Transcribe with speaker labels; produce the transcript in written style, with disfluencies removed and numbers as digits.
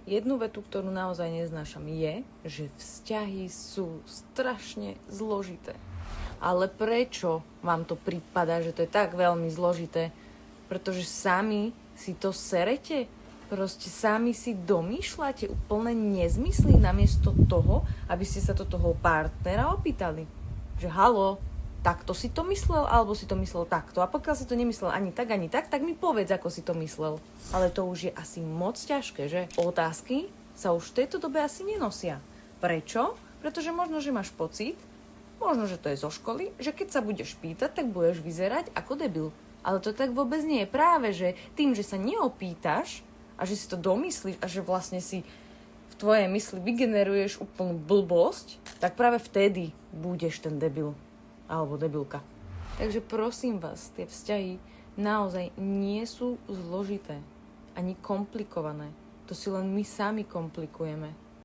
Speaker 1: jednu vetu, ktorú naozaj neznášam, je, že vzťahy sú strašne zložité. Ale prečo vám to prípada, že to je tak veľmi zložité? Pretože sami si to serete? Proste sami si domýšľate úplne nezmysly namiesto toho, aby ste sa to toho partnera opýtali. Že halo, takto si to myslel, alebo si to myslel takto. A pokiaľ si to nemyslel ani tak, tak mi povedz, ako si to myslel. Ale to už je asi moc ťažké, že? Otázky sa už v tejto dobe asi nenosia. Prečo? Pretože možno, že máš pocit, možno, že to je zo školy, že keď sa budeš pýtať, tak budeš vyzerať ako debil. Ale to tak vôbec nie je. Práve, že tým, že sa neopýtaš, a že si to domyslíš a že vlastne si v tvojej mysli vygeneruješ úplnú blbosť, tak práve vtedy budeš ten debil alebo debilka. Takže prosím vás, tie vzťahy naozaj nie sú zložité ani komplikované. To si len my sami komplikujeme.